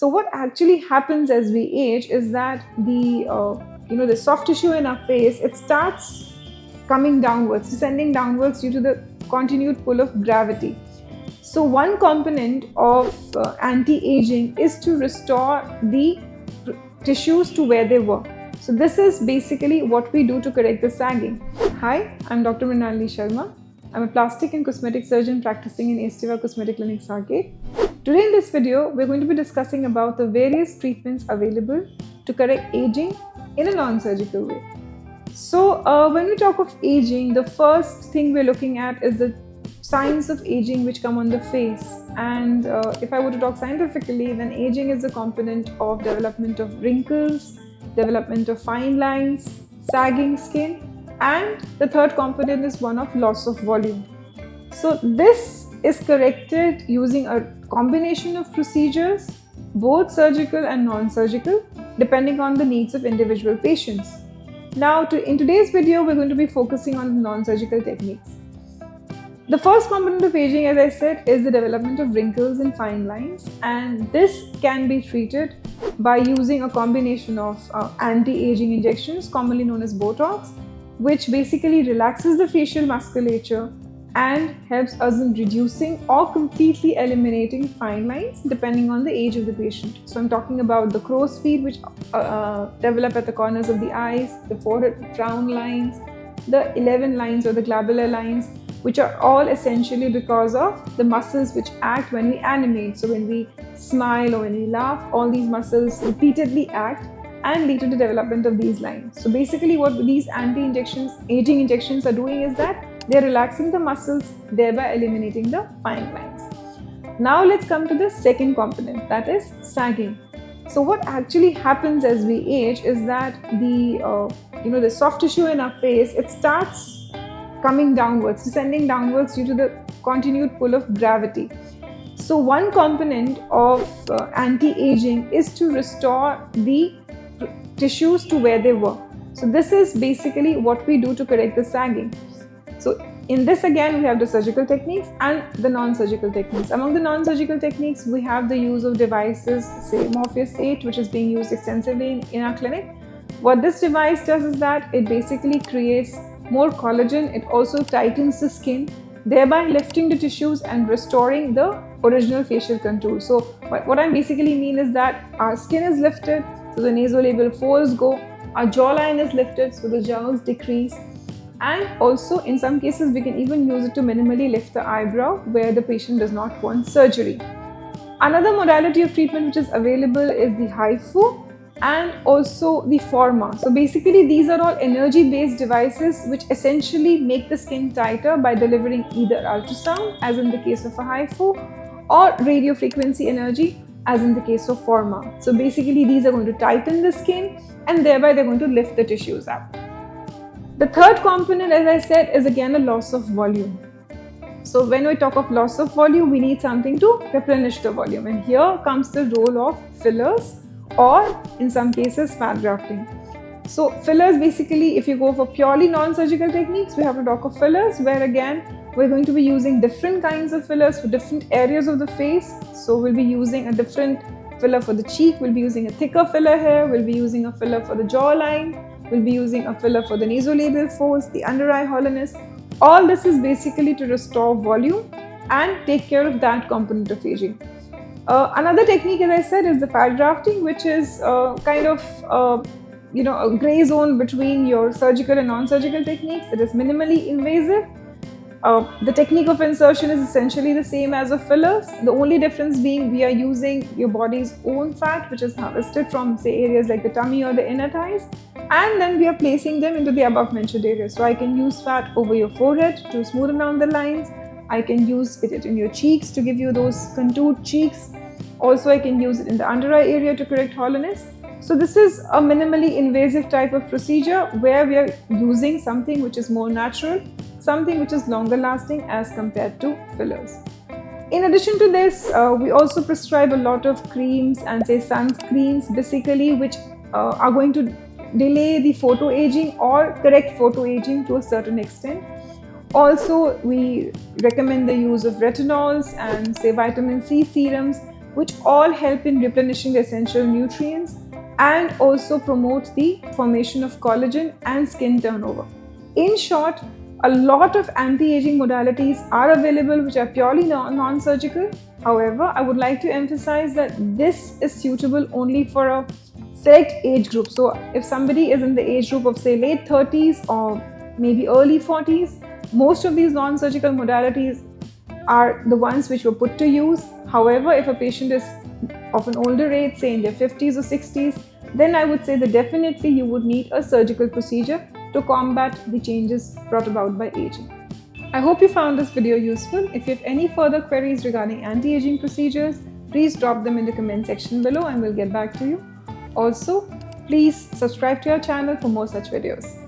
So what actually happens as we age is that the soft tissue in our face, it starts coming downwards, descending downwards due to the continued pull of gravity. So one component of anti-aging is to restore the tissues to where they were. So this is basically what we do to correct the sagging. Hi, I'm Dr. Mrinalini Sharma. I'm a plastic and cosmetic surgeon practicing in Estiva Cosmetic Clinic, Sargate. Today in this video, we're going to be discussing about the various treatments available to correct aging in a non-surgical way. So when we talk of aging, the first thing we're looking at is the signs of aging which come on the face. And if I were to talk scientifically, then aging is a component of development of wrinkles, development of fine lines, sagging skin, and the third component is one of loss of volume. So this is corrected using a combination of procedures, both surgical and non-surgical, depending on the needs of individual patients. Now, in today's video, we're going to be focusing on non-surgical techniques. The first component of aging, as I said, is the development of wrinkles and fine lines, and this can be treated by using a combination of anti-aging injections, commonly known as Botox, which basically relaxes the facial musculature and helps us in reducing or completely eliminating fine lines depending on the age of the patient. So I'm talking about the crow's feet, which develop at the corners of the eyes, the forehead frown lines, the 11 lines or the glabellar lines, which are all essentially because of the muscles which act when we animate. So when we smile or when we laugh, all these muscles repeatedly act and lead to the development of these lines. So basically what these aging injections are doing is that they're relaxing the muscles, thereby eliminating the fine lines. Now let's come to the second component, that is sagging. So what actually happens as we age is that the soft tissue in our face, it starts coming downwards, descending downwards due to the continued pull of gravity. So one component of anti-aging is to restore the tissues to where they were. So this is basically what we do to correct the sagging. So in this again, we have the surgical techniques and the non-surgical techniques. Among the non-surgical techniques, we have the use of devices, say Morpheus 8, which is being used extensively in our clinic. What this device does is that it basically creates more collagen. It also tightens the skin, thereby lifting the tissues and restoring the original facial contour. So what I basically mean is that our skin is lifted, so the nasolabial folds go, our jawline is lifted, so the jowls decrease, and also in some cases we can even use it to minimally lift the eyebrow where the patient does not want surgery. Another modality of treatment which is available is the HIFU and also the Forma. So basically these are all energy-based devices which essentially make the skin tighter by delivering either ultrasound, as in the case of a HIFU, or radio frequency energy, as in the case of Forma. So basically these are going to tighten the skin and thereby they're going to lift the tissues up. The third component, as I said, is again a loss of volume. So when we talk of loss of volume, we need something to replenish the volume, and here comes the role of fillers or in some cases fat grafting. So fillers, basically if you go for purely non-surgical techniques, we have to talk of fillers, where again we're going to be using different kinds of fillers for different areas of the face. So we'll be using a different filler for the cheek, we'll be using a thicker filler here, we'll be using a filler for the jawline, we'll be using a filler for the nasolabial folds, the under eye hollowness. All this is basically to restore volume and take care of that component of aging. Another technique, as I said, is the fat grafting, which is kind of a gray zone between your surgical and non-surgical techniques. It is minimally invasive. The technique of insertion is essentially the same as of fillers. The only difference being we are using your body's own fat, which is harvested from, say, areas like the tummy or the inner thighs, and then we are placing them into the above mentioned areas. So I can use fat over your forehead to smoothen down the lines. I can use it in your cheeks to give you those contoured cheeks. Also, I can use it in the under eye area to correct hollowness. So this is a minimally invasive type of procedure where we are using something which is more natural, something which is longer lasting as compared to fillers. In addition to this, we also prescribe a lot of creams and say sunscreens basically, which are going to delay the photoaging or correct photoaging to a certain extent. Also, we recommend the use of retinols and say vitamin C serums, which all help in replenishing the essential nutrients and also promote the formation of collagen and skin turnover. In short, a lot of anti-aging modalities are available which are purely non-surgical. However, I would like to emphasize that this is suitable only for a select age group. So if somebody is in the age group of say late 30s or maybe early 40s, most of these non-surgical modalities are the ones which were put to use. However, if a patient is of an older age, say in their 50s or 60s, then I would say that definitely you would need a surgical procedure to combat the changes brought about by aging. I hope you found this video useful. If you have any further queries regarding anti-aging procedures, please drop them in the comment section below and we'll get back to you. Also, please subscribe to our channel for more such videos.